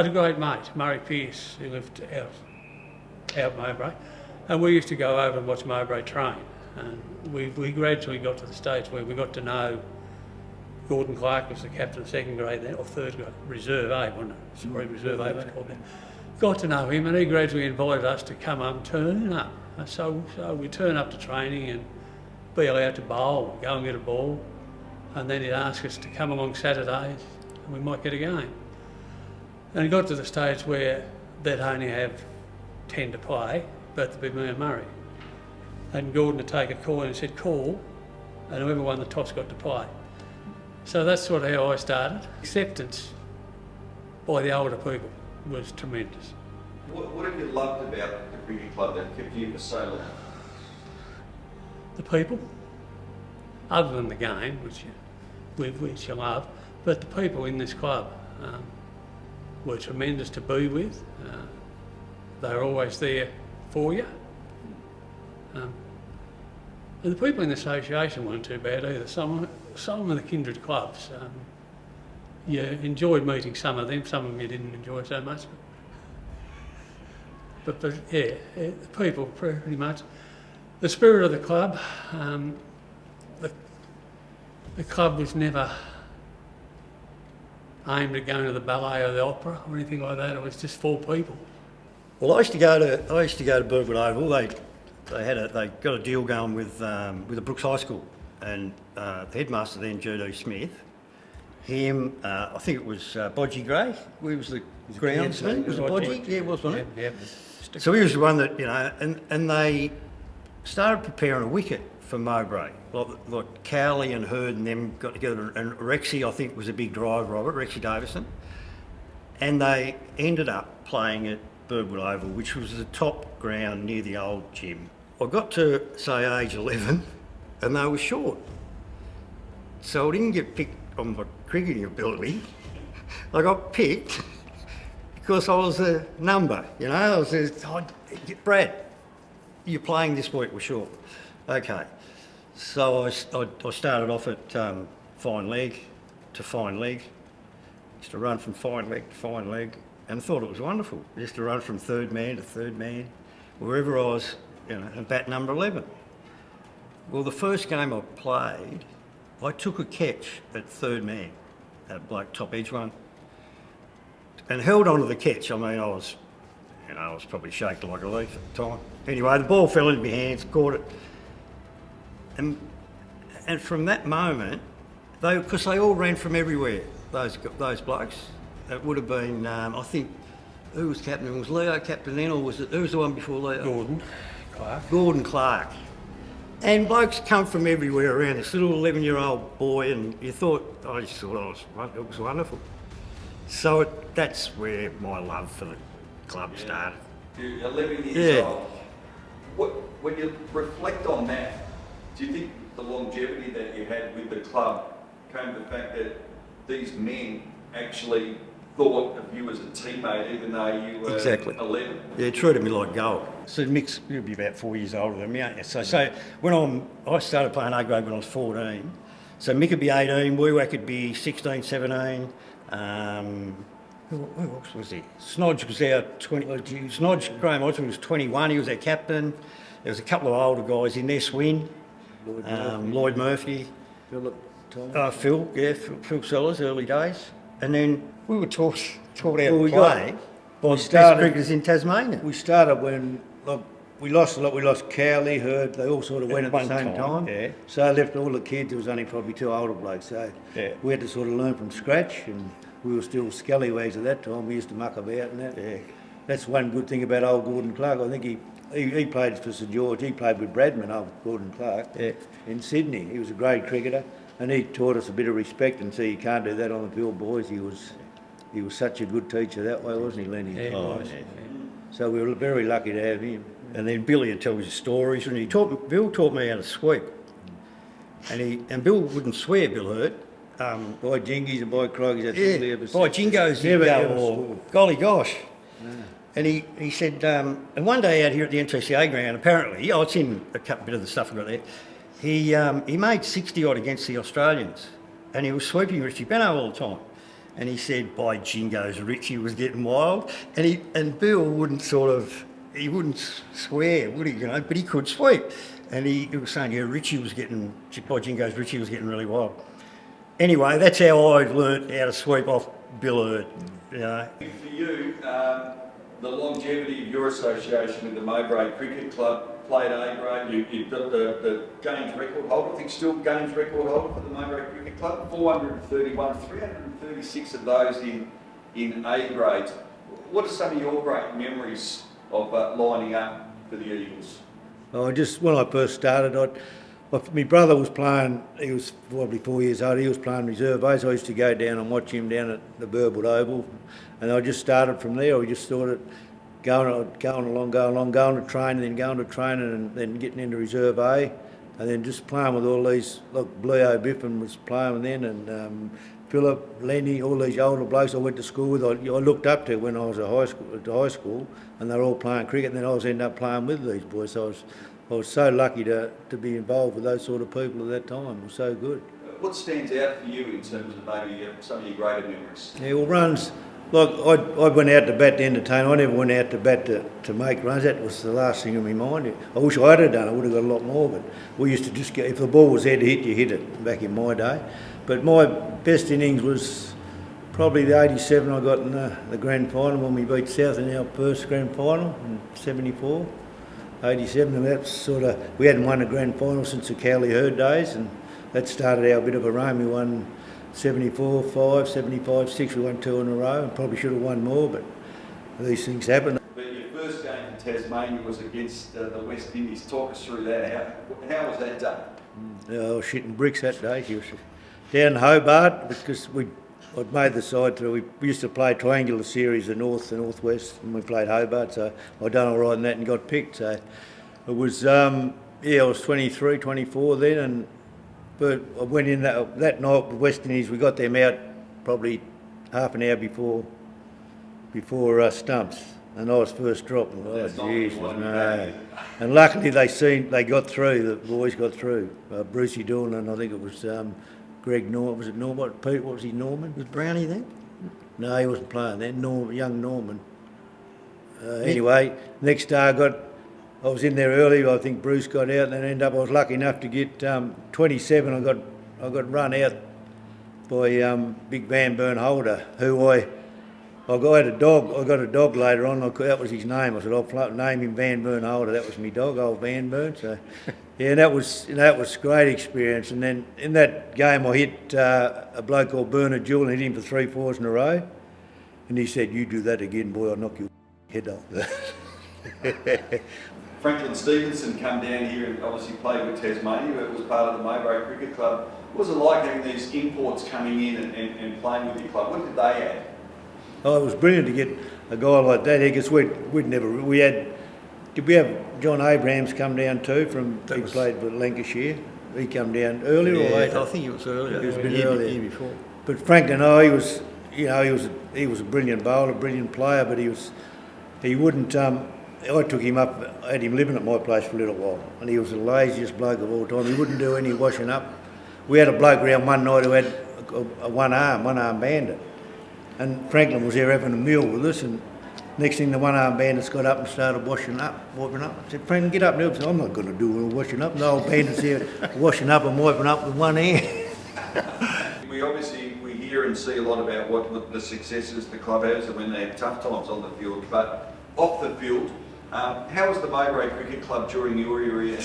had a great mate, Murray Pearce, who lived out Mowbray, and we used to go over and watch Mowbray train. And we gradually got to the stage where we got to know Gordon Clark was the captain of second grade then, or third grade, Reserve A, wasn't it? Sorry, Reserve A was called then. Got to know him, and he gradually invited us to come up and turn up. And so we turn up to training and be allowed to bowl, go and get a ball, and then he'd ask us to come along Saturdays and we might get a game. And it got to the stage where they'd only have 10 to play, but it'd be me and Murray. And Gordon would take a call and he said, call, and whoever won the toss got to play. So that's sort of how I started. Acceptance by the older people was tremendous. What have you loved about the cricket club that kept you for so long? The people, other than the game, which you love, but the people in this club were tremendous to be with. They were always there for you. And the people in the association weren't too bad either. Some of the kindred clubs, you enjoyed meeting some of them you didn't enjoy so much. But yeah, the people pretty much. The spirit of the club, the club was never aimed at going to the ballet or the opera or anything like that. It was just for people. Well, I used to go to Burwood Oval. They got a deal going with the Brooks High School, and the headmaster then, G.D. Smith, him, I think it was Bodgy Gray, he was the groundsman. Was it Bodgy? Yeah, it was, wasn't it? Yeah. So he was the one that, and they started preparing a wicket for Mowbray. Like Cowley and Hurd and them got together, and Rexy, I think, was a big driver of it, Rexy Davison. And they ended up playing at Burwood Oval, which was the top ground near the old gym. I got to, say, age 11, and they were short. So I didn't get picked on my cricketing ability. I got picked because I was a number, I was Brad, you're playing this week, we're short. Okay. So I started off at fine leg to fine leg. Used to run from fine leg to fine leg, and I thought it was wonderful. I used to run from third man to third man, wherever I was, at bat number 11. Well, the first game I played, I took a catch at third man, at a bloke top edge one, and held on to the catch. I mean, I was probably shaking like a leaf at the time. Anyway, the ball fell into my hands, caught it, and from that moment, because they all ran from everywhere, those blokes. It would have been, I think, who was captain? Was Leo captain then, or was it, who was the one before Leo? Gordon Clark. And blokes come from everywhere around, this little 11-year-old boy, and I just thought it was wonderful. So that's where my love for the club started. You're 11 years old. When you reflect on that, do you think the longevity that you had with the club came to the fact that these men actually thought of you as a teammate even though you were 11? Yeah, treated me like gold. So Mick's, he'll be about 4 years older than me, ain't you? So when I started playing A grade when I was 14. So Mick would be 18, Weewack would be 16, 17. Who else was there? Snodge was our 20. Snodge, Graham Osborne was 21. He was our captain. There was a couple of older guys in there. Swin, Lloyd Murphy, Philip, Phil Sellars, early days. And then we were taught how to play by the best cricketers in Tasmania. We started when we lost a lot. We lost Cowley, Hurd. They all sort of went at the same time. Yeah. So I left all the kids. There was only probably 2 older blokes. So we had to sort of learn from scratch, and we were still scallywags at that time. We used to muck about and that. Yeah. That's one good thing about old Gordon Clark. I think he played for St George. He played with Bradman, old Gordon Clark, in Sydney. He was a great cricketer, and he taught us a bit of respect. And see, you can't do that on the field, boys. He was such a good teacher that way, wasn't he, Lenny? Yeah, he was. So we were very lucky to have him. And then Billy would tell his stories, and Bill taught me how to sweep. And Bill wouldn't swear, Bill Hurt. By jingies and by croggies, that's all he ever said. By jingos, Never he'd ever go, swore. golly gosh. And he said, and one day out here at the NTCA ground, apparently, it's in a bit of the stuff I got there, he made 60 odd against the Australians, and he was sweeping Richie Benno all the time. and he said, by jingoes, Richie was getting wild. And Bill wouldn't he wouldn't swear, would he, but he could sweep. And he was saying, yeah, by jingoes, Richie was getting really wild. Anyway, that's how I learnt how to sweep off Bill Hurd, For you, the longevity of your association with the Mowbray Cricket Club, played A grade, you've got the games record holder, I think still games record holder for the Mowbray Cricket Club, 431, 336 of those in A grades. What are some of your great memories of lining up for the Eagles? When I first started, my brother was playing, he was probably 4 years old, he was playing reserve base. I used to go down and watch him down at the Burwood Oval, and I just started from there. We just started going to training, then going to training, and then getting into reserve A, and then just playing with all these, like Bleo Biffin was playing then, and Philip, Lenny, all these older blokes I went to school with, I looked up to when I was at high school, and they were all playing cricket, and then I was ended up playing with these boys. So I was so lucky to be involved with those sort of people at that time. It was so good. What stands out for you in terms of maybe some of your greater memories? Yeah, well, runs. Look, I went out to bat to entertain. I never went out to bat to make runs. That was the last thing in my mind. I wish I had done. I would have got a lot more. But we used to just get, if the ball was there to hit, you hit it back in my day. But my best innings was probably the 87 I got in the grand final when we beat South in our first grand final in 74. 87, and that's sort of, we hadn't won a grand final since the Cowley Hurd days, and that started our bit of a run. We won 74-5, 75-6, we won 2 in a row, and probably should have won more, but these things happen. But your first game in Tasmania was against the West Indies. Talk us through that. How was that done? I was shitting bricks that day. She was down in Hobart, because I'd made the side through. We used to play triangular series, the north, the northwest, and we played Hobart, so I'd done all right in that and got picked. So it was, I was 23, 24 then, but I went in that night with West Indies. We got them out probably half an hour before stumps, and I was first drop. And Jesus, no. And luckily they got through. The boys got through. Brucey Doolan, and I think it was Greg Norman. Was it Norman? Pete, what was he? Norman? Was Brownie there? No, he wasn't playing then. Young Norman. Anyway, next day I was in there early. I think Bruce got out, and I was lucky enough to get 27. I got run out by Big Van Burn Holder, who I got a dog. I got a dog later on. That was his name. I said I'll name him Van Burn Holder. That was my dog, old Van Burn. So yeah, that was a great experience. And then in that game, I hit a bloke called Bernard Jewell and hit him for 3 fours in a row. And he said, "You do that again, boy, I'll knock your head off." Franklin Stevenson come down here and obviously played with Tasmania. It was part of the Mowbray Cricket Club. What was it like having these imports coming in and playing with your club? What did they add? Oh, it was brilliant to get a guy like that. Because did we have John Abrahams come down too he played for Lancashire. He come down earlier or later? I think it was earlier. It was a bit earlier. Year before. But Franklin, he was a brilliant bowler, a brilliant player, but he wouldn't. I took him up, had him living at my place for a little while, and he was the laziest bloke of all time. He wouldn't do any washing up. We had a bloke around one night who had a one-arm bandit, and Franklin was there having a meal with us, and next thing the one-arm bandits got up and started wiping up. I said, "Franklin, get up now." I said, "I'm not going to do all the washing up." The old bandit's here washing up and wiping up with one hand. We hear and see a lot about what the successes the club has and when they have tough times on the field, but off the field, how was the Mowbray Cricket Club during your era,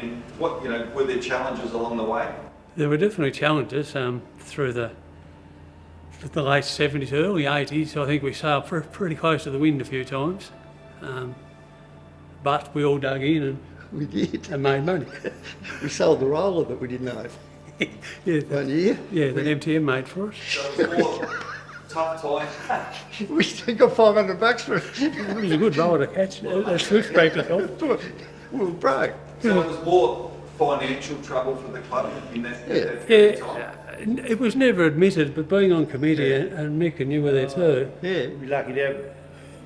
and what were there challenges along the way? There were definitely challenges through the late 70s, early 80s. I think we sailed pretty close to the wind a few times, but we all dug in and We did. and made money. We sold the roller that we didn't know. Yeah, 1 year. yeah, that MTM made for us. So it was more tough time. We still got $500 for it. It was a good roller to catch. A switch practice off. We were broke. So it was more financial trouble for the club in that time. It was never admitted, but being on committee and Mick and you were there too, Yeah. Be lucky to have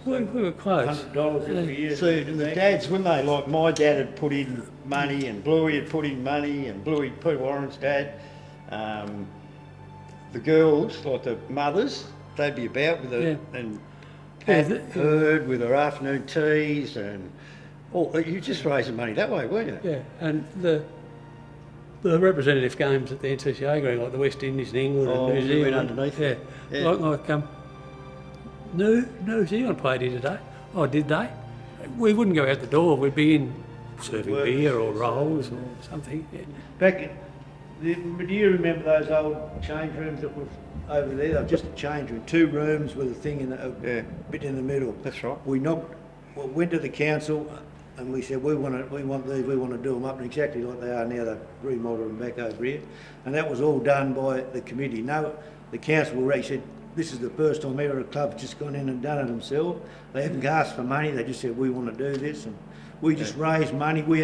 we were close. $100 every year. See, the dads, when they, like my dad had put in money and Bluey had put in money and Bluey, Pete Warren's dad, the girls, like the mothers, they'd be about with the and Pat Heard with her afternoon teas and you just raising money that way, weren't you? Yeah, and the representative games at the NCCA ground, like the West Indies and England and New Zealand. Underneath. Yeah, like New Zealand played here today. Oh, did they? We wouldn't go out the door. We'd be in serving beer or rolls or something. Yeah. Back, do you remember those old change rooms that were over there? They were just a change room, 2 rooms with a thing in a bit in the middle. That's right. We went to the council and we said we want these, we want to do them up exactly like they are now. They remodeled them back over here, and that was all done by the committee. No, the council already said this is the first time ever a club's just gone in and done it themselves. They haven't asked for money. They just said we want to do this, and we just raised money. We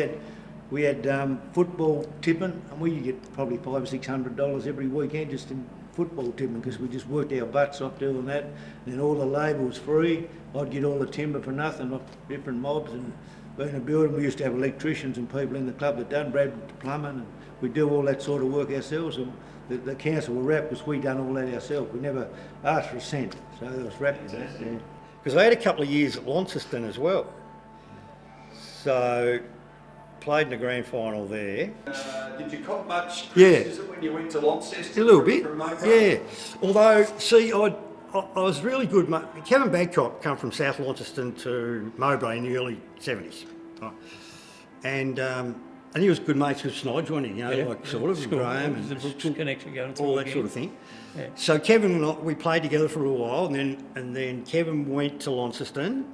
had football tipping, and we get probably $500 or $600 every weekend just in football tipping because we just worked our butts off doing that. And then all the labour was free. I'd get all the timber for nothing off different mobs, and being a building, we used to have electricians and people in the club that done Brad plumbing, and we do all that sort of work ourselves. And the council were wrapped because we done all that ourselves. We never asked for a cent, so they was wrapped with that. Yeah. Because I had a couple of years at Launceston as well. So, played in the grand final there. Did you cop much criticism when you went to Launceston? A little bit, from Mowbray? yeah. Although, see, I was really good. Kevin Badcock come from South Launceston to Mowbray in the early 70s. Right? And he was good mates with Snodge, wasn't he? You know, like sort of, Graham and the Brooks connection going all that sort of thing. Yeah. So Kevin and I, we played together for a while, and then Kevin went to Launceston.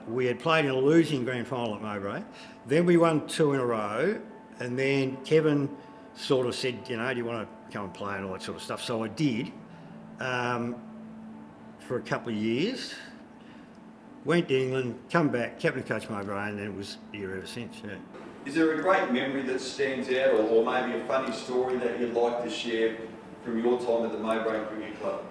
We had played in a losing grand final at Mowbray. Then we won 2 in a row, and then Kevin sort of said, you know, do you want to come and play and all that sort of stuff? So I did for a couple of years. Went to England, come back, captain coach Mowbray, and then it was here ever since. Yeah. Is there a great memory that stands out, or maybe a funny story that you'd like to share from your time at the Mowbray Cricket Club?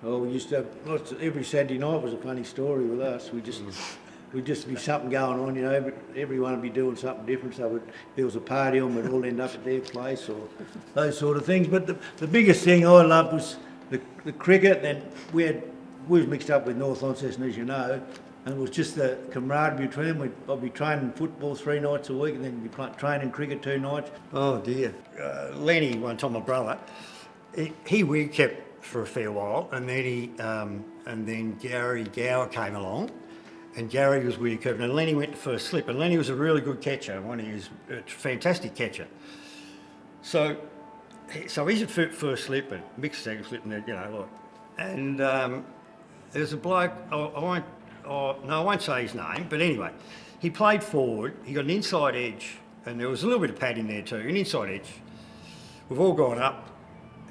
Oh, we used to have every Saturday night was a funny story with us. We'd just be something going on, you know. Everyone would be doing something different. So if there was a party on, we'd all end up at their place or those sort of things. But the biggest thing I loved was the cricket. And we was mixed up with North Launceston, as you know, and it was just the camaraderie between them. I'd be training football 3 nights a week, and then be training cricket 2 nights. Oh dear. Lenny, one time, my brother, we kept for a fair while, and then Gary Gower came along, and Gary was with Kevin, and Lenny went to first slip, and Lenny was a really good catcher. He was a fantastic catcher. So he's at first slip and mixed second slip, and you know, and there's a bloke. I won't say his name, but anyway, he played forward. He got an inside edge, and there was a little bit of pad in there too. An inside edge. We've all gone up,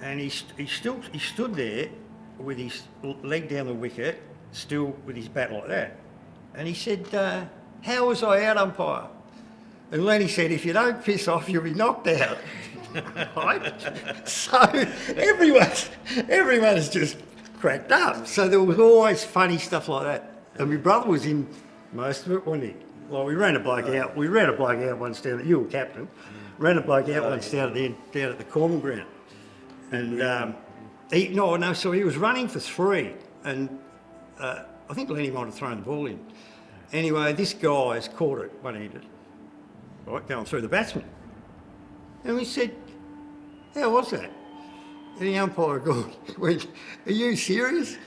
and he stood there with his leg down the wicket, still with his bat like that. And he said, "How was I out, umpire?" And Lenny said, "If you don't piss off, you'll be knocked out." Right? So everyone's just cracked up. So there was always funny stuff like that. And my brother was in most of it, wasn't he? Well, we ran a bloke out. We ran a bloke out once down. You were captain. Ran a bloke out once down at the Cornwall ground. And so he was running for 3, and I think Lenny might have thrown the ball in. Anyway, this guy's caught it one-handed, right, going through the batsman. And we said, "How was that?" And the umpire went, "Are you serious?"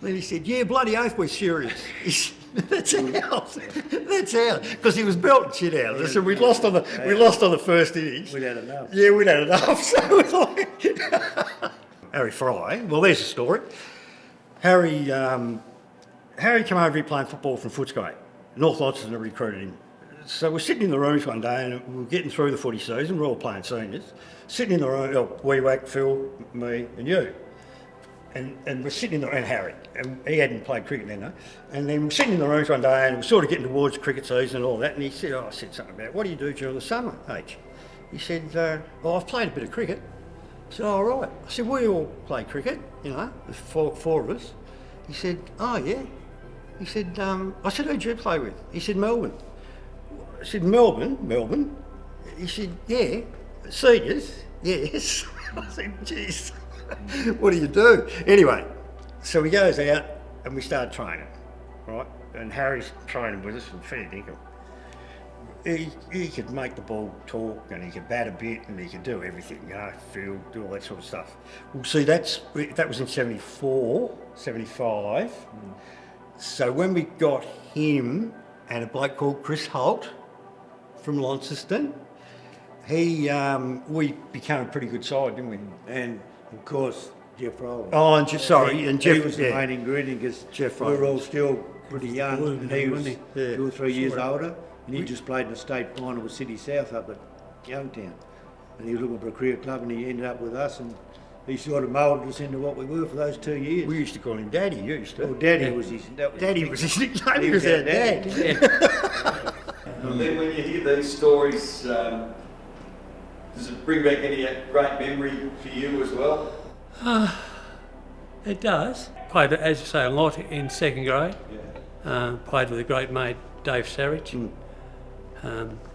Then he said, "Yeah, bloody oath, we're serious." That's ours. That's ours. Because he was belting shit out of us, and we lost on the first innings. We'd had enough. Yeah, we'd had enough. So it was like Harry Fry. Well, there's a story. Harry came over here playing football from Footscray. North Launceston recruited him. So we're sitting in the rooms one day, and we were getting through the footy season. We're all playing seniors. Sitting in the room, Wee Wack, Phil, me, and you. And we're sitting in the and Harry, and he hadn't played cricket then, no? And then we're sitting in the rooms one day, and we're sort of getting towards cricket season and all that. And he said, I said something about, "What do you do during the summer, H?" He said, "I've played a bit of cricket." I said, "Oh, right." I said, "We all play cricket, you know, there's four of us." He said, "Oh, yeah." He said, I said, "Who'd you play with?" He said, "Melbourne." I said, Melbourne? He said, "Yeah." "Seniors?" "Yes." I said, "Geez." What do you do? Anyway, so he goes out and we start training, right? And Harry's training with us, and fair dinkum. He could make the ball talk, and he could bat a bit, and he could do everything, you know, field, do all that sort of stuff. Well, see, that was in 74, 75. So when we got him and a bloke called Chris Holt from Launceston, we became a pretty good side, didn't we? And of course, Jeff Rowland. Oh, and Jeff He was the main ingredient because Jeff we were all Rowland. still pretty young, Blue, and he was wasn't he? Yeah. 2 or 3 years older, and he just played in the state final with City South up at Youngtown. And he was looking for a career club, and he ended up with us, and he sort of moulded us into what we were for those 2 years. We used to call him Daddy, you used to. Well, Daddy was his... Daddy was his nickname, He he was was our our dad. dad. And then when you hear these stories, does it bring back any great memory for you as well? It does. Played, as you say, a lot in second grade. Yeah. Played with a great mate, Dave Sarich.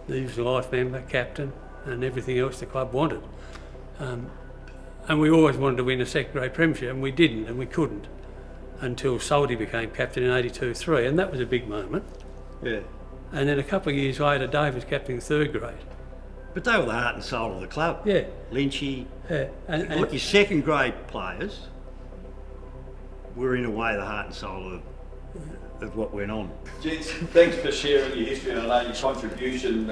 He was a life member, captain, and everything else the club wanted. And we always wanted to win a second grade premiership, and we didn't, and we couldn't, until Salty became captain in 82-3, and that was a big moment. Yeah. And then a couple of years later, Dave was captain in third grade. But they were the heart and soul of the club. Yeah. Lynchy. Yeah. And Look, your second grade players were in a way the heart and soul of what went on. Gents, thanks for sharing your history, and I know your contribution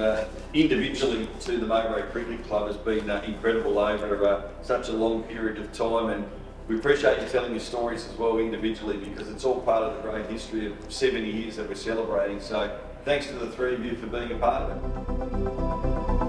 individually to the Mowbray Cricket Club has been incredible over such a long period of time, and we appreciate you telling your stories as well individually, because it's all part of the great history of 70 years that we're celebrating. So thanks to the three of you for being a part of it.